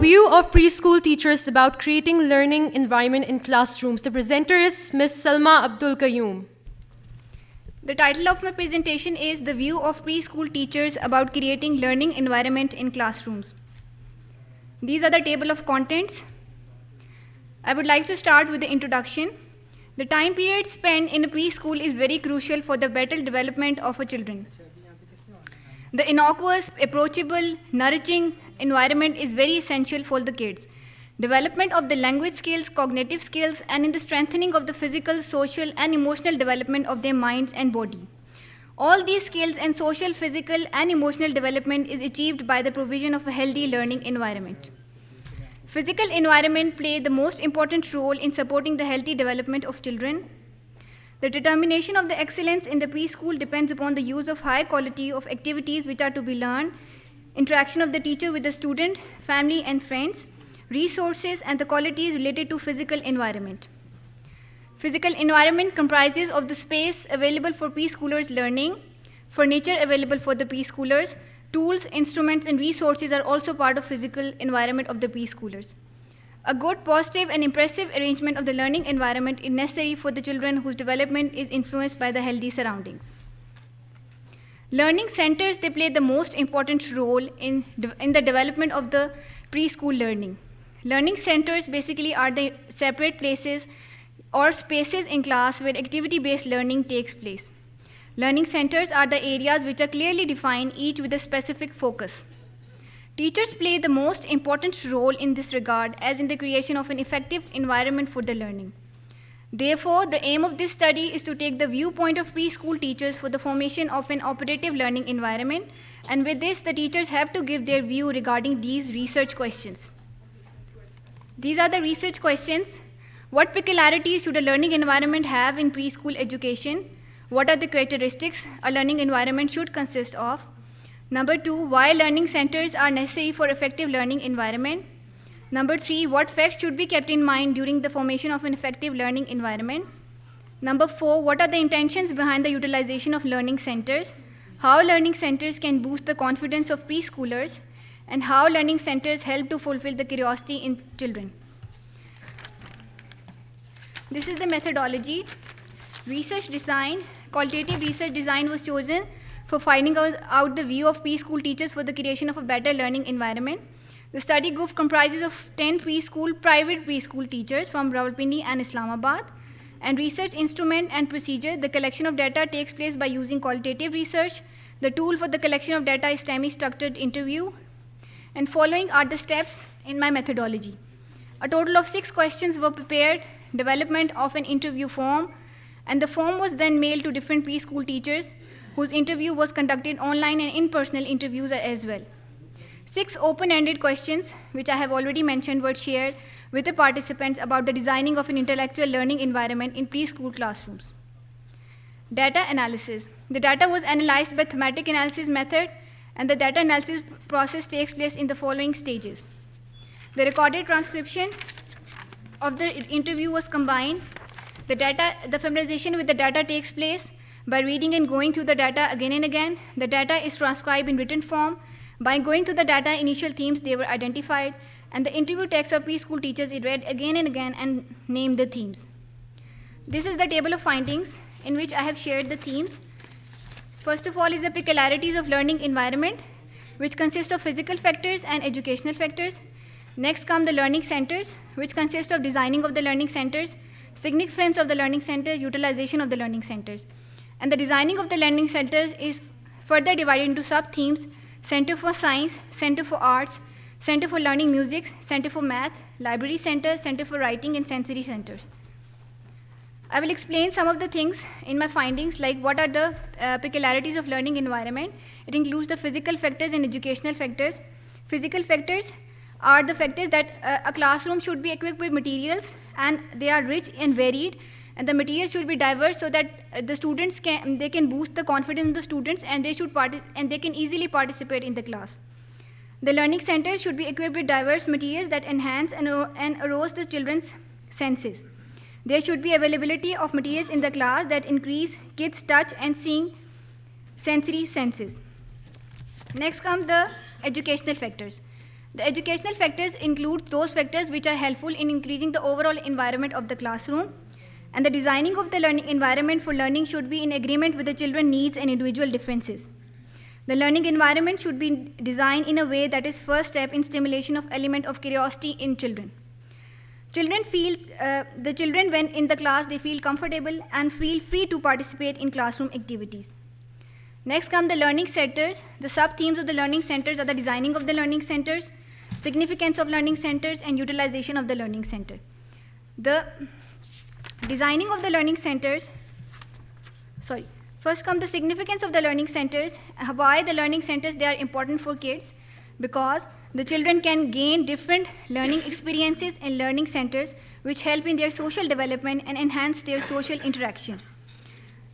view of preschool teachers about creating learning environment in classrooms. The presenter is Ms. Salma Abdul Qayyum. The title of my presentation is The View of Preschool Teachers About Creating Learning Environment in Classrooms. These are the table of contents. I would like to start with the introduction. The time period spent in a preschool is very crucial for the better development of a children. The innocuous, approachable, nourishing environment is very essential for the kids. Development of the language skills, cognitive skills, and in the strengthening of the physical, social, and emotional development of their minds and body. All these skills and social, physical, and emotional development is achieved by the provision of a healthy learning environment. Physical environment play the most important role in supporting the healthy development of children. The determination of the excellence in the preschool depends upon the use of high quality of activities which are to be learned, interaction of the teacher with the student, family and friends, resources, and the qualities related to physical environment. Physical environment comprises of the space available for preschoolers learning, furniture available for the preschoolers, tools, instruments, and resources are also part of physical environment of the preschoolers. A good, positive, and impressive arrangement of the learning environment is necessary for the children whose development is influenced by the healthy surroundings. Learning centers, they play the most important role in the development of the preschool learning. Learning centers basically are the separate places or spaces in class where activity-based learning takes place. Learning centers are the areas which are clearly defined, each with a specific focus. Teachers play the most important role in this regard as in the creation of an effective environment for the learning. Therefore, the aim of this study is to take the viewpoint of preschool teachers for the formation of an operative learning environment, and with this, the teachers have to give their view regarding these research questions. These are the research questions. What peculiarities should a learning environment have in preschool education? What are the characteristics a learning environment should consist of? Number 2, why learning centers are necessary for effective learning environment? Number 3, what facts should be kept in mind during the formation of an effective learning environment? Number 4, what are the intentions behind the utilization of learning centers? How learning centers can boost the confidence of preschoolers? And how learning centers help to fulfill the curiosity in children. This is the methodology. Research design, qualitative research design was chosen for finding out the view of preschool teachers for the creation of a better learning environment. The study group comprises of 10 private preschool teachers from Rupani and Islamabad. And research instrument and procedure, the collection of data takes place by using qualitative research. The tool for the collection of data is semi-structured interview. And following are the steps in my methodology. A total of 6 questions were prepared, development of an interview form, and the form was then mailed to different preschool teachers whose interview was conducted online and in-person interviews as well. 6 open-ended questions, which I have already mentioned, were shared with the participants about the designing of an intellectual learning environment in preschool classrooms. Data analysis. The data was analyzed by thematic analysis method, and the data analysis process takes place in the following stages. The recorded transcription of the interview was combined. The familiarization with the data takes place by reading and going through the data again and again. The data is transcribed in written form. By going through the data, initial themes, they were identified, and the interview text of preschool teachers is read again and again and named the themes. This is the table of findings in which I have shared the themes. First of all is the peculiarities of learning environment, which consist of physical factors and educational factors. Next come the learning centers, which consist of designing of the learning centers, significance of the learning centers, utilization of the learning centers. And the designing of the learning centers is further divided into sub-themes: Center for Science, Center for Arts, Center for Learning Music, Center for Math, Library Center, Center for Writing, and Sensory Centers. I will explain some of the things in my findings, like what are the peculiarities of learning environment. It includes the physical factors and educational factors. Physical factors are the factors that a classroom should be equipped with materials, and they are rich and varied, and the materials should be diverse so that the students can boost the confidence of the students, and they can easily participate in the class. The learning centers should be equipped with diverse materials that enhance and arouse the children's senses. There should be availability of materials in the class that increase kids' touch and seeing sensory senses. Next come the educational factors. The educational factors include those factors which are helpful in increasing the overall environment of the classroom, and the designing of the learning environment for learning should be in agreement with the children's needs and individual differences. The learning environment should be designed in a way that is first step in stimulation of element of curiosity in children. The children when in the class, they feel comfortable and feel free to participate in classroom activities. Next come the learning centers. The sub-themes of the learning centers are the designing of the learning centers, significance of learning centers, and utilization of the learning center. The designing of the learning centers, first come the significance of the learning centers. Why the learning centers, they are important for kids? Because the children can gain different learning experiences in learning centers which help in their social development and enhance their social interaction.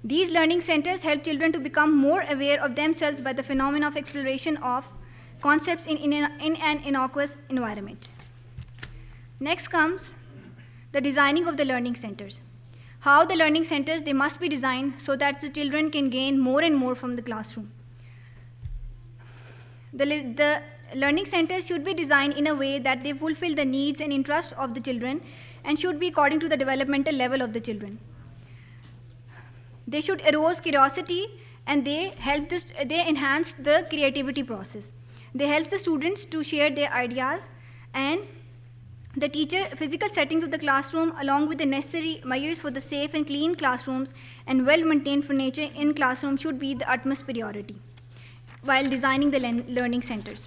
These learning centers help children to become more aware of themselves by the phenomena of exploration of concepts in an innocuous environment. Next comes the designing of the learning centers. How the learning centers, they must be designed so that the children can gain more and more from the classroom. The learning centers should be designed in a way that they fulfill the needs and interests of the children and should be according to the developmental level of the children. They should arouse curiosity and they enhance the creativity process. They help the students to share their ideas, and the physical settings of the classroom along with the necessary measures for the safe and clean classrooms and well-maintained furniture in classroom should be the utmost priority while designing the learning centers.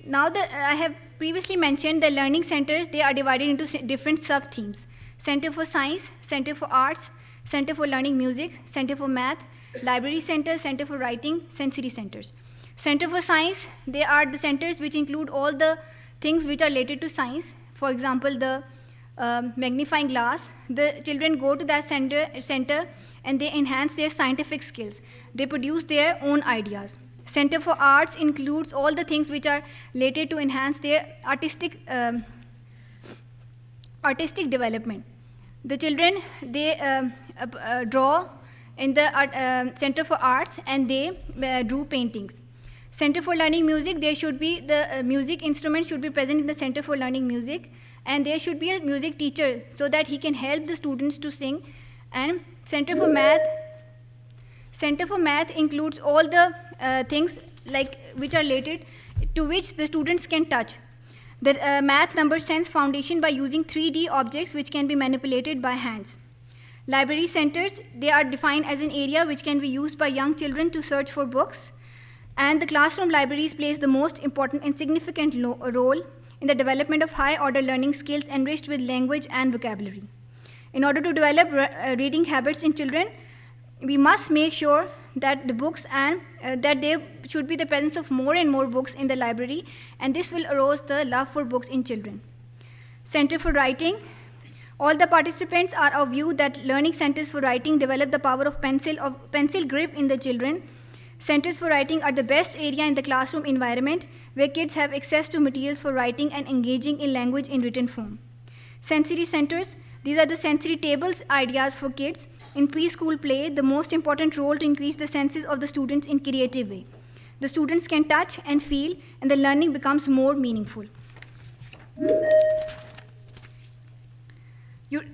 Now I have previously mentioned the learning centers, they are divided into different sub-themes. Center for Science, Center for Arts, Center for Learning Music, Center for Math, Library Center, Center for Writing, Sensory Centers. Center for Science, they are the centers which include all the things which are related to science. For example, the magnifying glass. The children go to that center and they enhance their scientific skills. They produce their own ideas. Center for Arts includes all the things which are related to enhance their artistic development. The children, they draw in the Center for Arts and they do paintings. Center for Learning Music, there should be the music instruments should be present in the Center for Learning Music, and there should be a music teacher so that he can help the students to sing. And Center for Math includes all the things which are related to which the students can touch. The Math Number Sense Foundation by using 3D objects which can be manipulated by hands. Library centers, they are defined as an area which can be used by young children to search for books. And the classroom libraries plays the most important and significant role in the development of high-order learning skills enriched with language and vocabulary. In order to develop reading habits in children, we must make sure that the books and that there should be the presence of more and more books in the library, and this will arouse the love for books in children. Center for Writing. All the participants are of view that learning centers for writing develop the power of pencil grip in the children. Centers for Writing are the best area in the classroom environment where kids have access to materials for writing and engaging in language in written form. Sensory centers, these are the sensory tables ideas for kids. In preschool play, the most important role to increase the senses of the students in creative way. The students can touch and feel, and the learning becomes more meaningful.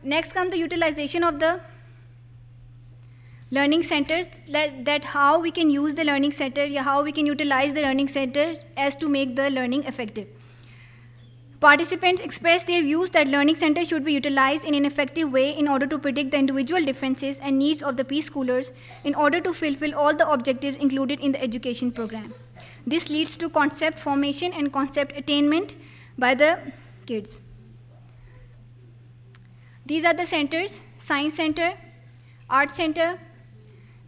Next comes the utilization of the learning centers, that how we can use the learning center, how we can utilize the learning center as to make the learning effective. Participants express their views that learning centers should be utilized in an effective way in order to predict the individual differences and needs of the preschoolers in order to fulfill all the objectives included in the education program. This leads to concept formation and concept attainment by the kids. These are the centers: Science Center, Art Center,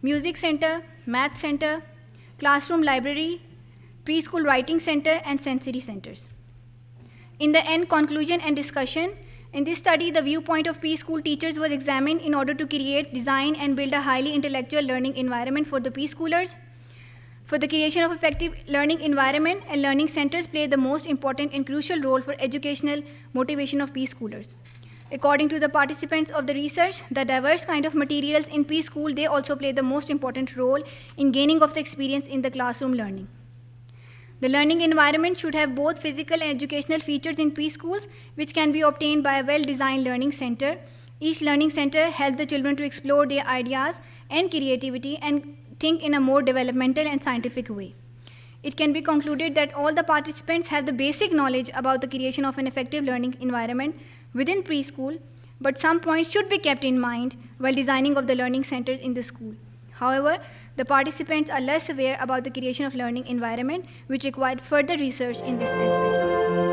Music Center, Math Center, Classroom Library, Preschool Writing Center, and Sensory Centers. In the end, conclusion and discussion. In this study, the viewpoint of preschool teachers was examined in order to create, design, and build a highly intellectual learning environment for the preschoolers. For the creation of effective learning environment, and learning centers play the most important and crucial role for educational motivation of preschoolers. According to the participants of the research, the diverse kind of materials in preschool, they also play the most important role in gaining of the experience in the classroom learning. The learning environment should have both physical and educational features in preschools, which can be obtained by a well-designed learning center. Each learning center helps the children to explore their ideas and creativity and think in a more developmental and scientific way. It can be concluded that all the participants have the basic knowledge about the creation of an effective learning environment within preschool, but some points should be kept in mind while designing of the learning centers in the school. However, the participants are less aware about the creation of learning environment, which required further research in this aspect.